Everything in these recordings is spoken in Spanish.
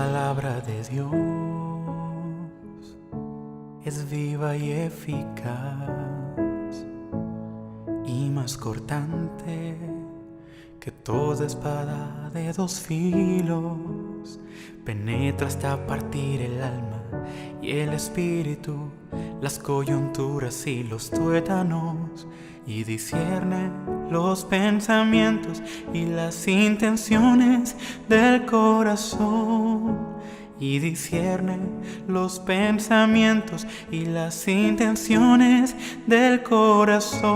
palabra de Dios es viva y eficaz y más cortante que toda espada de dos filos. Penetra hasta partir el alma y el espíritu, las coyunturas y los tuétanos, y discierne los pensamientos y las intenciones del corazón. Y discierne los pensamientos y las intenciones del corazón.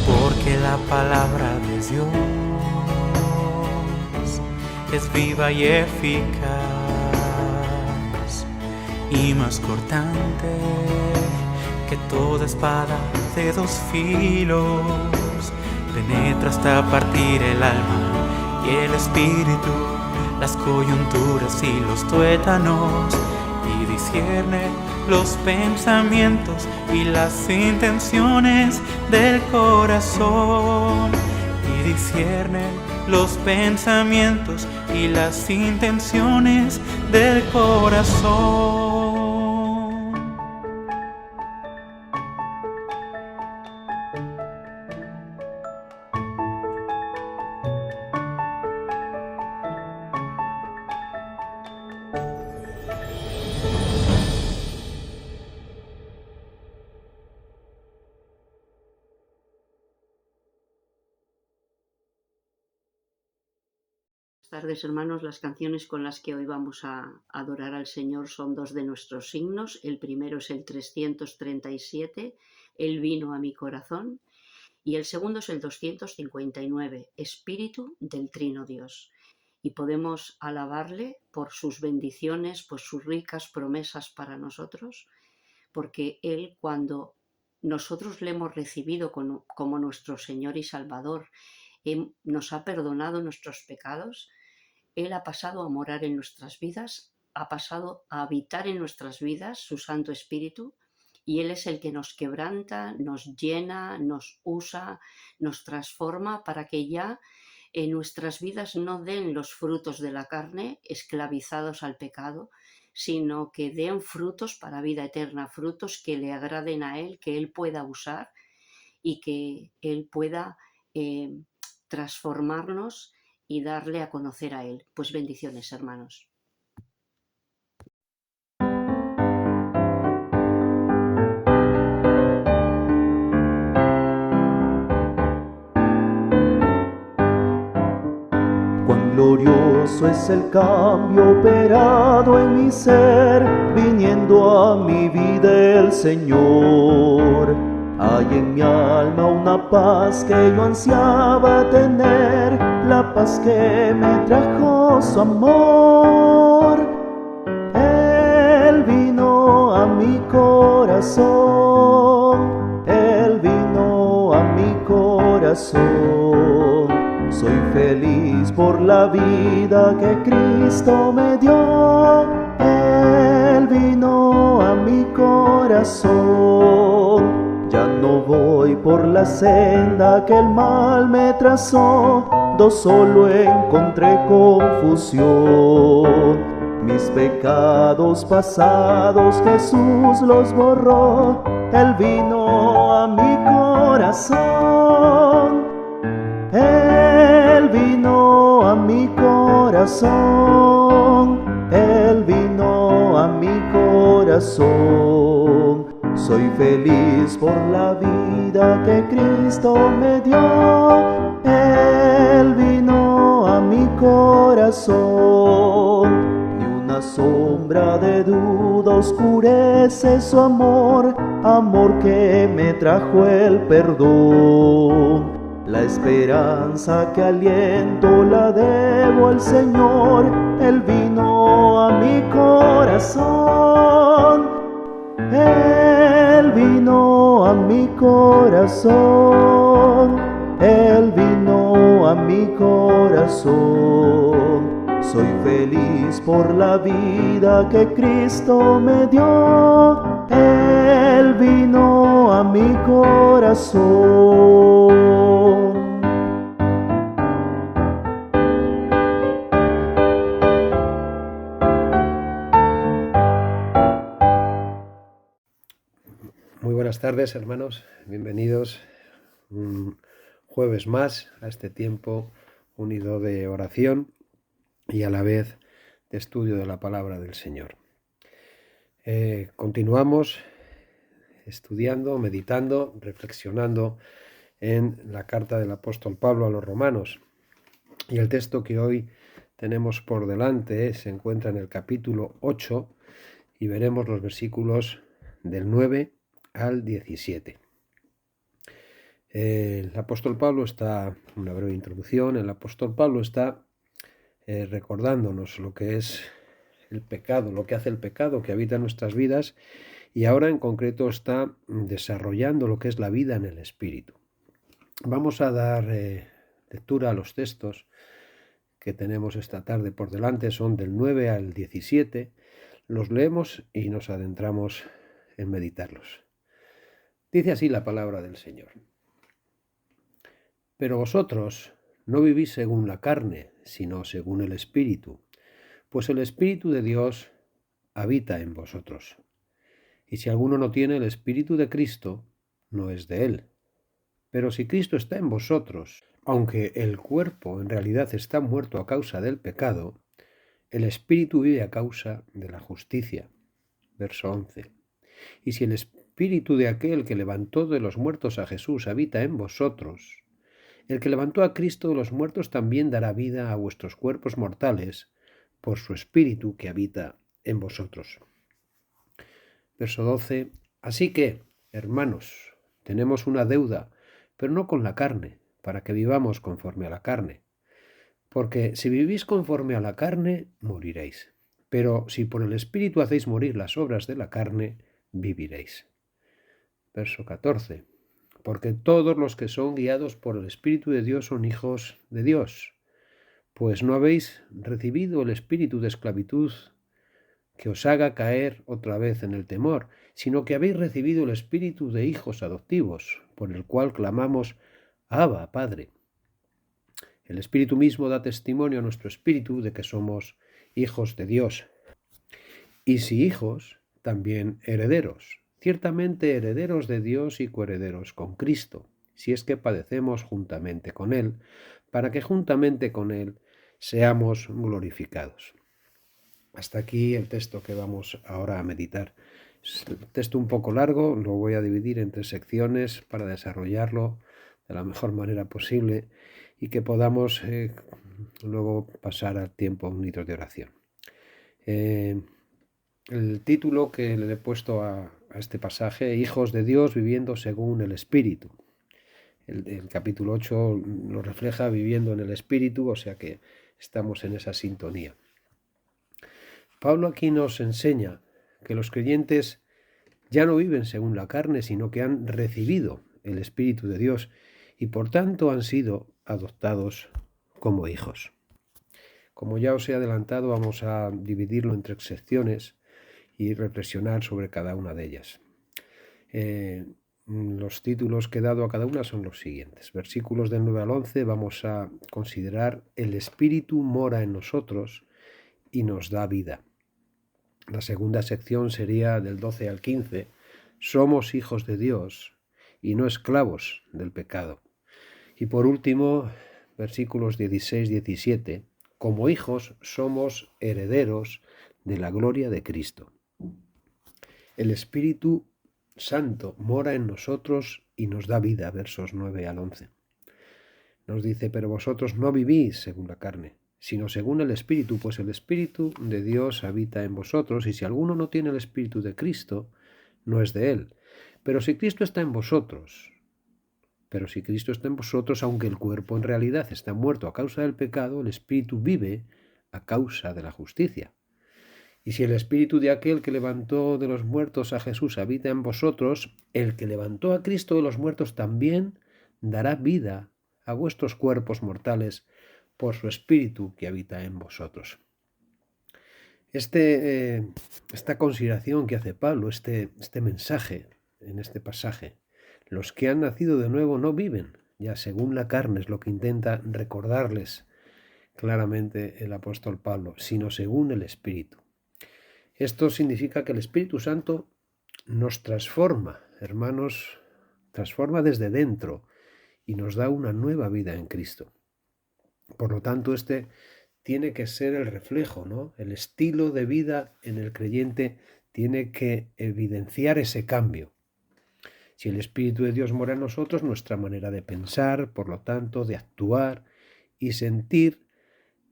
Porque la palabra de Dios es viva y eficaz y más cortante que toda espada de dos filos. Penetra hasta partir el alma y el espíritu, las coyunturas y los tuétanos, y discierne los pensamientos y las intenciones del corazón. Y discierne los pensamientos y las intenciones del corazón. Buenas tardes, hermanos. Las canciones con las que hoy vamos a adorar al Señor son dos de nuestros himnos. El primero es el 337, Él vino a mi corazón, y el segundo es el 259, Espíritu del Trino Dios. Y podemos alabarle por sus bendiciones, por sus ricas promesas para nosotros, porque Él, cuando nosotros le hemos recibido como nuestro Señor y Salvador, nos ha perdonado nuestros pecados. Él ha pasado a morar en nuestras vidas, ha pasado a habitar en nuestras vidas su Santo Espíritu, y Él es el que nos quebranta, nos llena, nos usa, nos transforma para que ya en nuestras vidas no den los frutos de la carne esclavizados al pecado, sino que den frutos para vida eterna, frutos que le agraden a Él, que Él pueda usar y que Él pueda transformarnos y darle a conocer a Él. Pues bendiciones, hermanos. Cuán glorioso es el cambio operado en mi ser, viniendo a mi vida el Señor. Hay en mi alma una paz que yo ansiaba tener, la paz que me trajo su amor. Él vino a mi corazón, Él vino a mi corazón. Soy feliz por la vida que Cristo me dio. Él vino a mi corazón. Ya no voy por la senda que el mal me trazó, solo encontré confusión. Mis pecados pasados Jesús los borró. Él vino a mi corazón. Él vino a mi corazón. Él vino a mi corazón. Soy feliz por la vida que Cristo me dio. Él vino a mi corazón. Ni una sombra de duda oscurece su amor, amor que me trajo el perdón. La esperanza que aliento la debo al Señor. Él vino a mi corazón. Él vino a mi corazón. Él vino a mi corazón. Soy feliz por la vida que Cristo me dio. Él vino a mi corazón. Buenas tardes, hermanos. Bienvenidos un jueves más a este tiempo unido de oración y a la vez de estudio de la palabra del Señor. Continuamos estudiando, meditando, reflexionando en la carta del apóstol Pablo a los romanos. Y el texto que hoy tenemos por delante se encuentra en el capítulo 8 y veremos los versículos del 9 al 17. El apóstol Pablo está, una breve introducción, el apóstol Pablo está recordándonos lo que es el pecado, lo que hace el pecado que habita en nuestras vidas, y ahora en concreto está desarrollando lo que es la vida en el Espíritu. Vamos a dar lectura a los textos que tenemos esta tarde por delante, son del 9 al 17, los leemos y nos adentramos en meditarlos. Dice así la palabra del Señor. Pero vosotros no vivís según la carne, sino según el Espíritu, pues el Espíritu de Dios habita en vosotros. Y si alguno no tiene el Espíritu de Cristo, no es de él. Pero si Cristo está en vosotros, aunque el cuerpo en realidad está muerto a causa del pecado, el Espíritu vive a causa de la justicia. Verso 11. Y si el Espíritu de aquel que levantó de los muertos a Jesús habita en vosotros, el que levantó a Cristo de los muertos también dará vida a vuestros cuerpos mortales por su Espíritu que habita en vosotros. Verso 12. Así que, hermanos, tenemos una deuda, pero no con la carne, para que vivamos conforme a la carne. Porque si vivís conforme a la carne, moriréis. Pero si por el Espíritu hacéis morir las obras de la carne, viviréis. Verso 14. Porque todos los que son guiados por el Espíritu de Dios son hijos de Dios. Pues no habéis recibido el espíritu de esclavitud que os haga caer otra vez en el temor, sino que habéis recibido el espíritu de hijos adoptivos, por el cual clamamos, Abba, Padre. El Espíritu mismo da testimonio a nuestro espíritu de que somos hijos de Dios. Y si hijos, también herederos, ciertamente herederos de Dios y coherederos con Cristo, si es que padecemos juntamente con Él, para que juntamente con Él seamos glorificados. Hasta aquí el texto que vamos ahora a meditar. Es un texto un poco largo, lo voy a dividir en 3 secciones para desarrollarlo de la mejor manera posible y que podamos luego pasar al tiempo unido de oración. El título que le he puesto a este pasaje, Hijos de Dios viviendo según el Espíritu. El capítulo 8 lo refleja viviendo en el Espíritu, o sea que estamos en esa sintonía. Pablo aquí nos enseña que los creyentes ya no viven según la carne, sino que han recibido el Espíritu de Dios y por tanto han sido adoptados como hijos. Como ya os he adelantado, vamos a dividirlo en 3 secciones y reflexionar sobre cada una de ellas. Los títulos que he dado a cada una son los siguientes. Versículos del 9 al 11 vamos a considerar el Espíritu mora en nosotros y nos da vida. La segunda sección sería del 12 al 15. Somos hijos de Dios y no esclavos del pecado. Y por último, versículos 16-17. Como hijos somos herederos de la gloria de Cristo. El Espíritu Santo mora en nosotros y nos da vida, versos 9 al 11. Nos dice, pero vosotros no vivís según la carne, sino según el Espíritu, pues el Espíritu de Dios habita en vosotros, y si alguno no tiene el Espíritu de Cristo, no es de él. Pero si Cristo está en vosotros, aunque el cuerpo en realidad está muerto a causa del pecado, el Espíritu vive a causa de la justicia. Y si el Espíritu de aquel que levantó de los muertos a Jesús habita en vosotros, el que levantó a Cristo de los muertos también dará vida a vuestros cuerpos mortales por su Espíritu que habita en vosotros. Esta consideración que hace Pablo, este mensaje en este pasaje, los que han nacido de nuevo no viven ya según la carne, es lo que intenta recordarles claramente el apóstol Pablo, sino según el Espíritu. Esto significa que el Espíritu Santo nos transforma hermanos, transforma desde dentro y nos da una nueva vida en Cristo. Por lo tanto, este tiene que ser el reflejo, ¿no? El estilo de vida en el creyente tiene que evidenciar ese cambio. Si el Espíritu de Dios mora en nosotros, nuestra manera de pensar, por lo tanto, de actuar y sentir,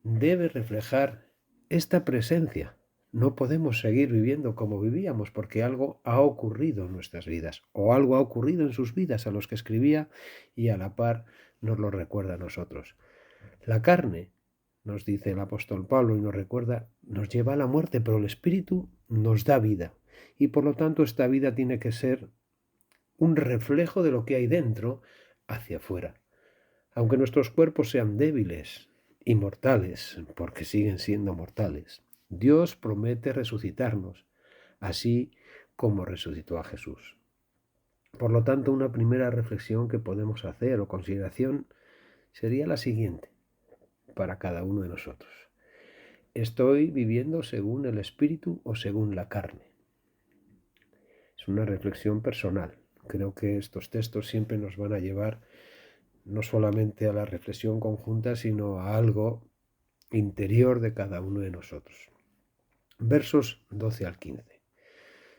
debe reflejar esta presencia. No podemos seguir viviendo como vivíamos porque algo ha ocurrido en nuestras vidas o algo ha ocurrido en sus vidas a los que escribía y a la par nos lo recuerda a nosotros. La carne, nos dice el apóstol Pablo y nos recuerda, nos lleva a la muerte, pero el Espíritu nos da vida y por lo tanto esta vida tiene que ser un reflejo de lo que hay dentro hacia afuera. Aunque nuestros cuerpos sean débiles y mortales, porque siguen siendo mortales, Dios promete resucitarnos, así como resucitó a Jesús. Por lo tanto, una primera reflexión que podemos hacer o consideración sería la siguiente para cada uno de nosotros. ¿Estoy viviendo según el Espíritu o según la carne? Es una reflexión personal. Creo que estos textos siempre nos van a llevar no solamente a la reflexión conjunta, sino a algo interior de cada uno de nosotros. Versos 12 al 15.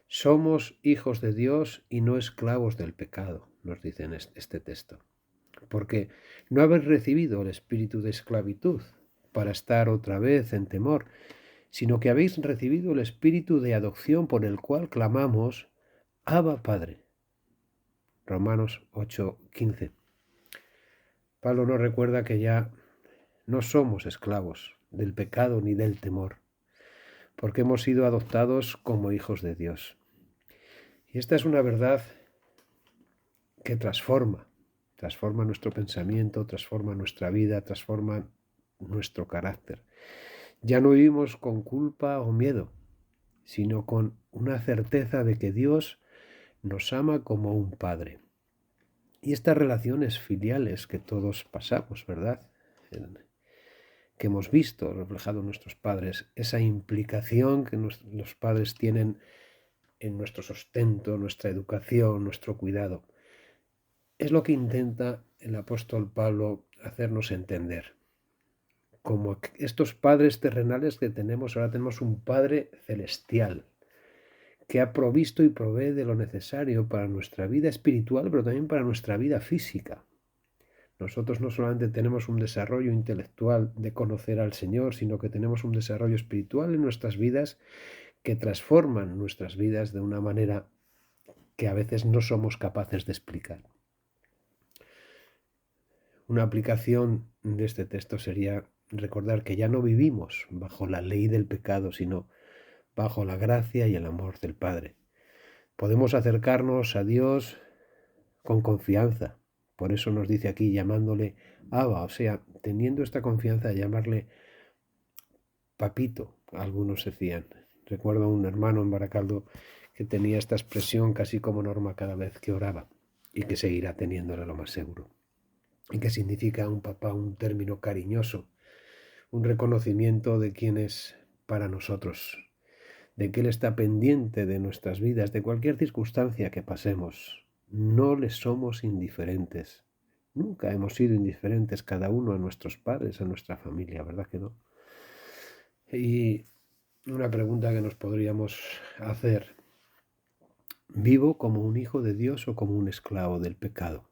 Somos hijos de Dios y no esclavos del pecado, nos dice en este texto. Porque no habéis recibido el espíritu de esclavitud para estar otra vez en temor, sino que habéis recibido el espíritu de adopción por el cual clamamos, Abba Padre. Romanos 8:15. Pablo nos recuerda que ya no somos esclavos del pecado ni del temor, porque hemos sido adoptados como hijos de Dios. Y esta es una verdad que transforma nuestro pensamiento, transforma nuestra vida, transforma nuestro carácter. Ya no vivimos con culpa o miedo, sino con una certeza de que Dios nos ama como un padre. Y estas relaciones filiales que todos pasamos, ¿verdad? Que hemos visto reflejado en nuestros padres, esa implicación que los padres tienen en nuestro sustento, nuestra educación, nuestro cuidado. Es lo que intenta el apóstol Pablo hacernos entender. Como estos padres terrenales que tenemos, ahora tenemos un Padre celestial que ha provisto y provee de lo necesario para nuestra vida espiritual, pero también para nuestra vida física. Nosotros no solamente tenemos un desarrollo intelectual de conocer al Señor, sino que tenemos un desarrollo espiritual en nuestras vidas que transforman nuestras vidas de una manera que a veces no somos capaces de explicar. Una aplicación de este texto sería recordar que ya no vivimos bajo la ley del pecado, sino bajo la gracia y el amor del Padre. Podemos acercarnos a Dios con confianza. Por eso nos dice aquí llamándole Abba, o sea, teniendo esta confianza de llamarle papito, algunos decían. Recuerdo a un hermano en Baracaldo que tenía esta expresión casi como norma cada vez que oraba y que seguirá teniéndola lo más seguro. Y que significa un papá, un término cariñoso, un reconocimiento de quién es para nosotros, de que Él está pendiente de nuestras vidas, de cualquier circunstancia que pasemos. No les somos indiferentes. Nunca hemos sido indiferentes cada uno a nuestros padres, a nuestra familia, ¿verdad que no? Y una pregunta que nos podríamos hacer: ¿vivo como un hijo de Dios o como un esclavo del pecado?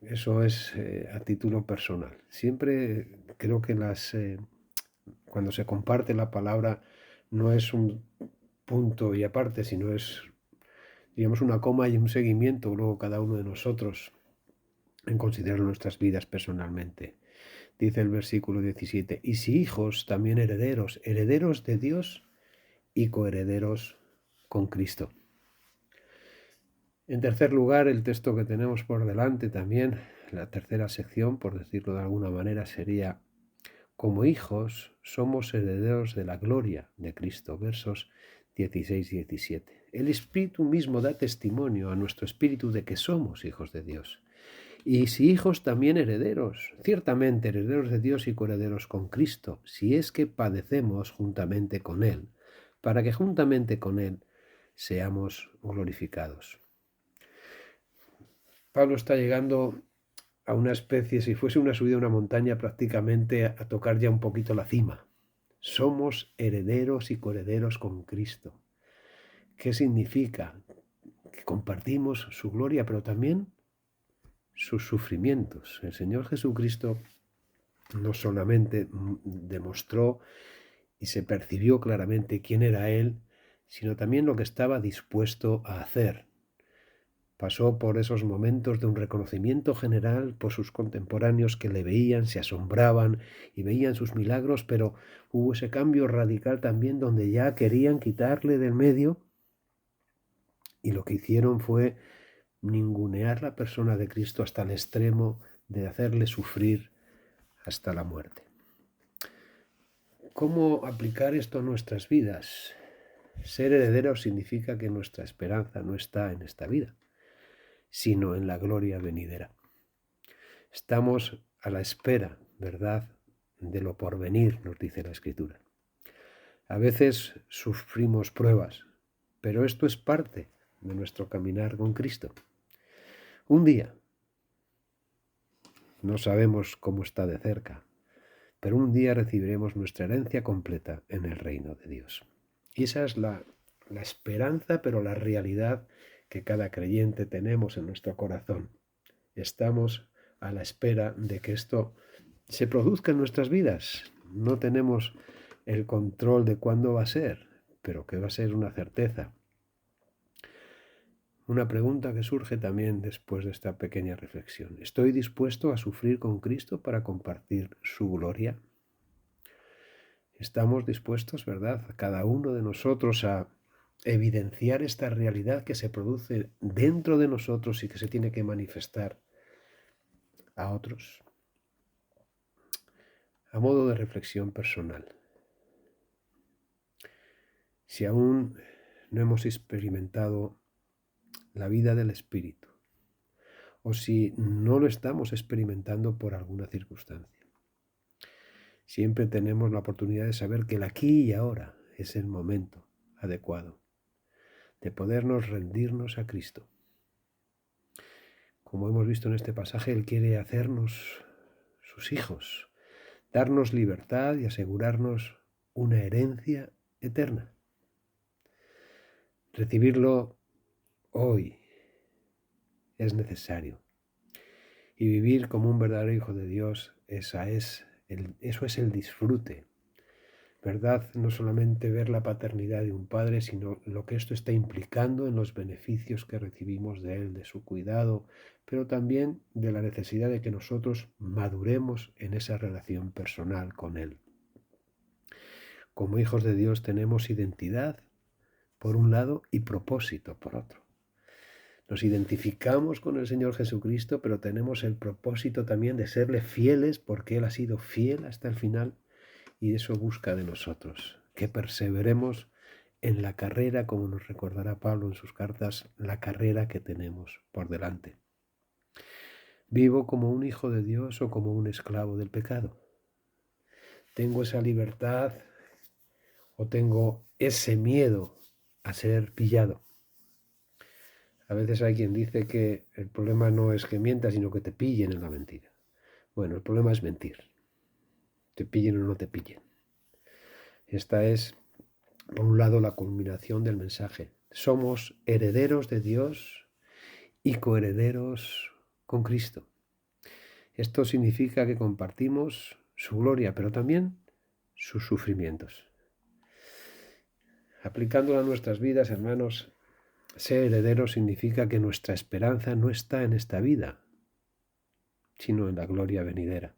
Eso es a título personal. Siempre creo que cuando se comparte la palabra no es un punto y aparte, sino es, digamos, una coma y un seguimiento luego cada uno de nosotros en considerar nuestras vidas personalmente. Dice el versículo 17, y si hijos, también herederos, herederos de Dios y coherederos con Cristo. En tercer lugar, el texto que tenemos por delante también, la tercera sección, por decirlo de alguna manera, sería: como hijos somos herederos de la gloria de Cristo, versos 16 y 17. El Espíritu mismo da testimonio a nuestro espíritu de que somos hijos de Dios. Y si hijos, también herederos, ciertamente herederos de Dios y coherederos con Cristo, si es que padecemos juntamente con Él, para que juntamente con Él seamos glorificados. Pablo está llegando a una especie, si fuese una subida a una montaña, prácticamente a tocar ya un poquito la cima. Somos herederos y coherederos con Cristo. ¿Qué significa? Que compartimos su gloria, pero también sus sufrimientos. El Señor Jesucristo no solamente demostró y se percibió claramente quién era Él, sino también lo que estaba dispuesto a hacer. Pasó por esos momentos de un reconocimiento general por sus contemporáneos que le veían, se asombraban y veían sus milagros, pero hubo ese cambio radical también donde ya querían quitarle del medio y lo que hicieron fue ningunear la persona de Cristo hasta el extremo de hacerle sufrir hasta la muerte. ¿Cómo aplicar esto a nuestras vidas? Ser heredero significa que nuestra esperanza no está en esta vida, sino en la gloria venidera. Estamos a la espera, ¿verdad?, de lo porvenir, nos dice la Escritura. A veces sufrimos pruebas, pero esto es parte de nuestro caminar con Cristo. Un día, no sabemos cómo está de cerca, pero un día recibiremos nuestra herencia completa en el reino de Dios. Y esa es la esperanza, pero la realidad que cada creyente tenemos en nuestro corazón. Estamos a la espera de que esto se produzca en nuestras vidas. No tenemos el control de cuándo va a ser, pero que va a ser una certeza. Una pregunta que surge también después de esta pequeña reflexión. ¿Estoy dispuesto a sufrir con Cristo para compartir su gloria? Estamos dispuestos, ¿verdad?, cada uno de nosotros a evidenciar esta realidad que se produce dentro de nosotros y que se tiene que manifestar a otros. A modo de reflexión personal, si aún no hemos experimentado la vida del Espíritu, o si no lo estamos experimentando por alguna circunstancia, siempre tenemos la oportunidad de saber que el aquí y ahora es el momento adecuado de podernos rendirnos a Cristo. Como hemos visto en este pasaje, Él quiere hacernos sus hijos, darnos libertad y asegurarnos una herencia eterna. Recibirlo hoy es necesario. Y vivir como un verdadero hijo de Dios, eso es el disfrute, ¿verdad? No solamente ver la paternidad de un padre, sino lo que esto está implicando en los beneficios que recibimos de Él, de su cuidado, pero también de la necesidad de que nosotros maduremos en esa relación personal con Él. Como hijos de Dios tenemos identidad, por un lado, y propósito, por otro. Nos identificamos con el Señor Jesucristo, pero tenemos el propósito también de serle fieles porque Él ha sido fiel hasta el final y eso busca de nosotros, que perseveremos en la carrera, como nos recordará Pablo en sus cartas, la carrera que tenemos por delante. ¿Vivo como un hijo de Dios o como un esclavo del pecado? ¿Tengo esa libertad o tengo ese miedo a ser pillado? A veces hay quien dice que el problema no es que mientas, sino que te pillen en la mentira. Bueno, el problema es mentir. Te pillen o no te pillen. Esta es, por un lado, la culminación del mensaje. Somos herederos de Dios y coherederos con Cristo. Esto significa que compartimos su gloria, pero también sus sufrimientos. Aplicándolo a nuestras vidas, hermanos, ser heredero significa que nuestra esperanza no está en esta vida, sino en la gloria venidera.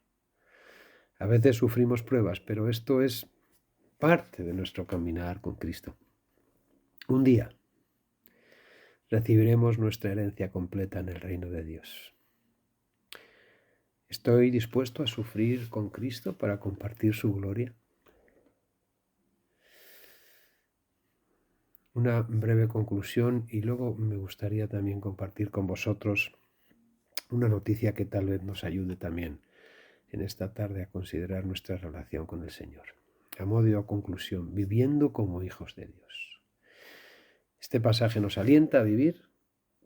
A veces sufrimos pruebas, pero esto es parte de nuestro caminar con Cristo. Un día recibiremos nuestra herencia completa en el reino de Dios. ¿Estoy dispuesto a sufrir con Cristo para compartir su gloria? Una breve conclusión y luego me gustaría también compartir con vosotros una noticia que tal vez nos ayude también en esta tarde a considerar nuestra relación con el Señor. A modo de conclusión, viviendo como hijos de Dios. Este pasaje nos alienta a vivir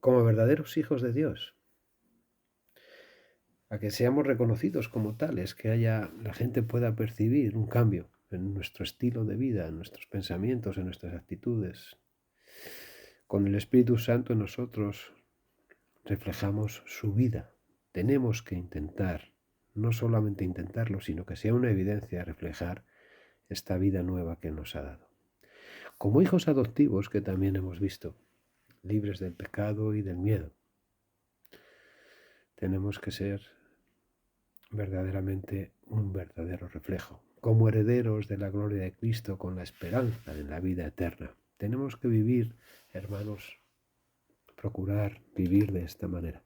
como verdaderos hijos de Dios, a que seamos reconocidos como tales, que la gente pueda percibir un cambio en nuestro estilo de vida, en nuestros pensamientos, en nuestras actitudes. Con el Espíritu Santo en nosotros reflejamos su vida. Tenemos que intentar, no solamente intentarlo, sino que sea una evidencia reflejar esta vida nueva que nos ha dado. Como hijos adoptivos, que también hemos visto, libres del pecado y del miedo, tenemos que ser verdaderamente un verdadero reflejo, como herederos de la gloria de Cristo con la esperanza de la vida eterna. Tenemos que vivir, hermanos, procurar vivir de esta manera.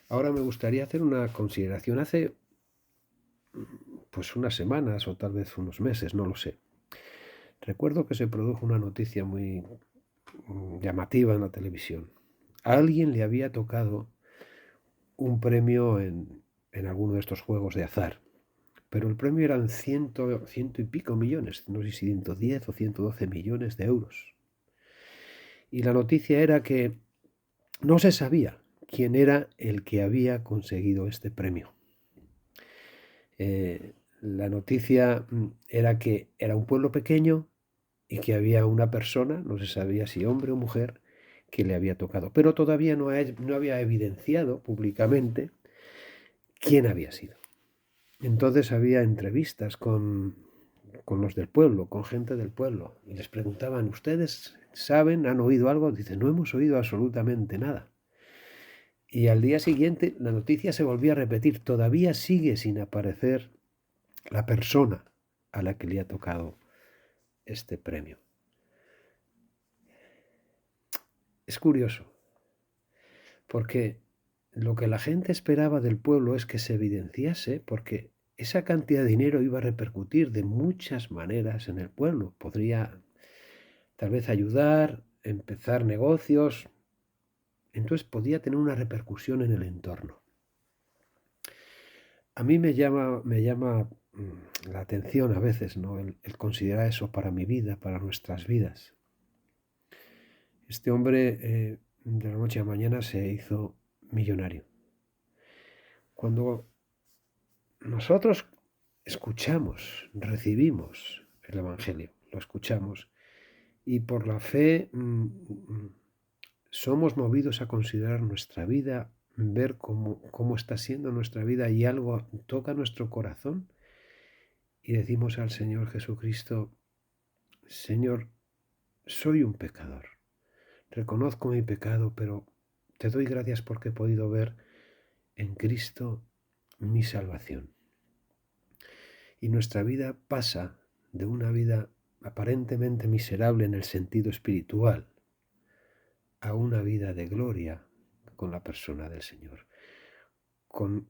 Ahora me gustaría hacer una consideración. Hace unas semanas o tal vez unos meses, no lo sé, recuerdo que se produjo una noticia muy llamativa en la televisión. A alguien le había tocado un premio en alguno de estos juegos de azar, pero el premio eran ciento y pico millones, no sé si 110 o 112 millones de euros. Y la noticia era que no se sabía quién era el que había conseguido este premio. La noticia era que era un pueblo pequeño y que había una persona, no se sabía si hombre o mujer, que le había tocado, pero todavía no había evidenciado públicamente quién había sido. Entonces había entrevistas con los del pueblo, con gente del pueblo, y les preguntaban, ¿ustedes saben, han oído algo? Dicen, no hemos oído absolutamente nada. Y al día siguiente la noticia se volvió a repetir, todavía sigue sin aparecer la persona a la que le ha tocado este premio. Es curioso, porque lo que la gente esperaba del pueblo es que se evidenciase, porque esa cantidad de dinero iba a repercutir de muchas maneras en el pueblo. Podría tal vez ayudar, empezar negocios, entonces podía tener una repercusión en el entorno. A mí me llama la atención a veces, ¿no? el considerar eso para mi vida, para nuestras vidas. Este hombre de la noche a mañana se hizo millonario. Cuando nosotros escuchamos, recibimos el Evangelio, lo escuchamos, y por la fe somos movidos a considerar nuestra vida, ver cómo está siendo nuestra vida y algo toca nuestro corazón y decimos al Señor Jesucristo, Señor, soy un pecador, reconozco mi pecado, pero te doy gracias porque he podido ver en Cristo mi salvación. Y nuestra vida pasa de una vida aparentemente miserable en el sentido espiritual a una vida de gloria con la persona del Señor, con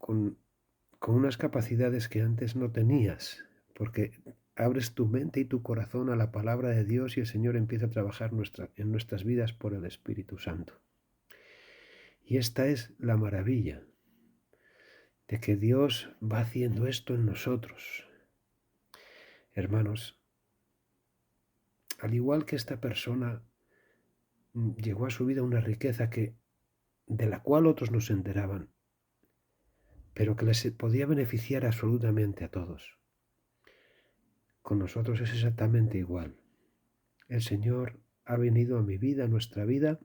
unas capacidades que antes no tenías, porque abres tu mente y tu corazón a la palabra de Dios y el Señor empieza a trabajar en nuestras vidas por el Espíritu Santo. Y esta es la maravilla de que Dios va haciendo esto en nosotros. Hermanos, al igual que esta persona llegó a su vida una riqueza de la cual otros no se enteraban, pero que les podía beneficiar absolutamente a todos. Con nosotros es exactamente igual. El Señor ha venido a mi vida, a nuestra vida,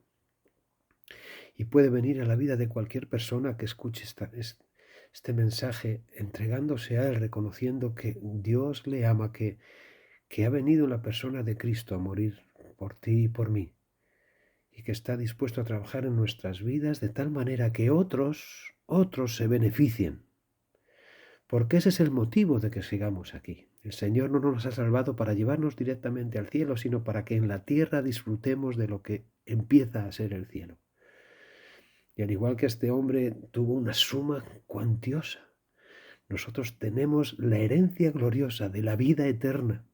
y puede venir a la vida de cualquier persona que escuche este mensaje, entregándose a Él, reconociendo que Dios le ama, que ha venido en la persona de Cristo a morir por ti y por mí, y que está dispuesto a trabajar en nuestras vidas de tal manera que otros se beneficien. Porque ese es el motivo de que sigamos aquí. El Señor no nos ha salvado para llevarnos directamente al cielo, sino para que en la tierra disfrutemos de lo que empieza a ser el cielo. Y al igual que este hombre tuvo una suma cuantiosa, nosotros tenemos la herencia gloriosa de la vida eterna.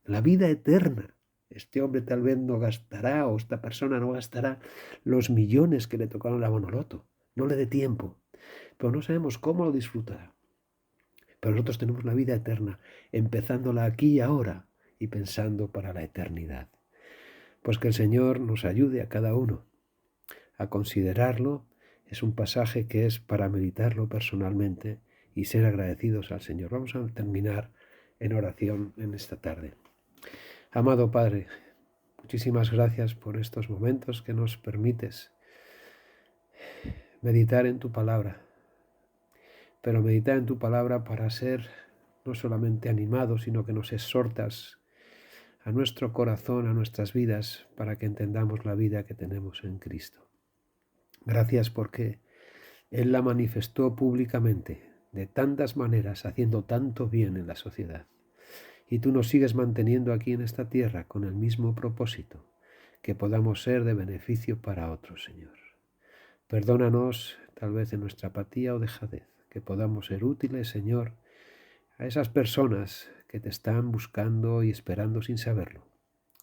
La vida eterna. Este hombre tal vez no gastará, o esta persona no gastará los millones que le tocaron la Bonoloto. No le dé tiempo. Pero no sabemos cómo lo disfrutará. Pero nosotros tenemos la vida eterna, empezándola aquí y ahora y pensando para la eternidad. Pues que el Señor nos ayude a cada uno a considerarlo. Es un pasaje que es para meditarlo personalmente y ser agradecidos al Señor. Vamos a terminar en oración en esta tarde. Amado Padre, muchísimas gracias por estos momentos que nos permites meditar en tu palabra, pero meditar en tu palabra para ser no solamente animados, sino que nos exhortas a nuestro corazón, a nuestras vidas, para que entendamos la vida que tenemos en Cristo. Gracias porque Él la manifestó públicamente, de tantas maneras, haciendo tanto bien en la sociedad. Y tú nos sigues manteniendo aquí en esta tierra con el mismo propósito, que podamos ser de beneficio para otros, Señor. Perdónanos, tal vez en nuestra apatía o dejadez, que podamos ser útiles, Señor, a esas personas que te están buscando y esperando sin saberlo.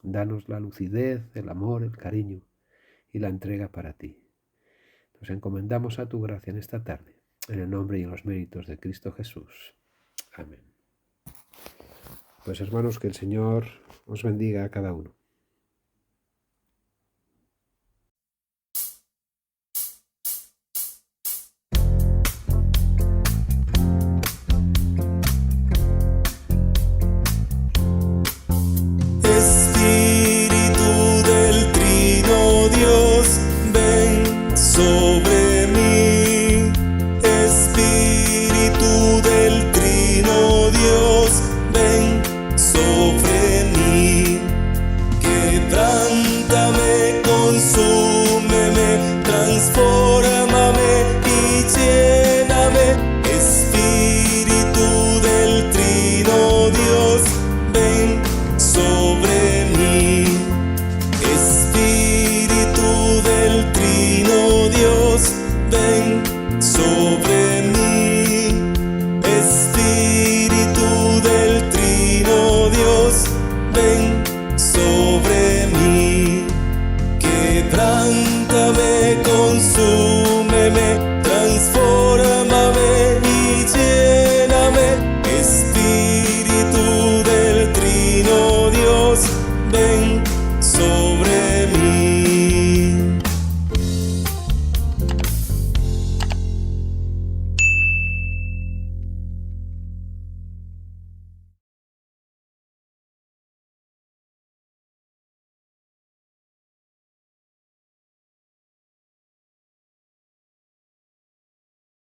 Danos la lucidez, el amor, el cariño y la entrega para ti. Nos encomendamos a tu gracia en esta tarde, en el nombre y en los méritos de Cristo Jesús. Amén. Pues hermanos, que el Señor os bendiga a cada uno.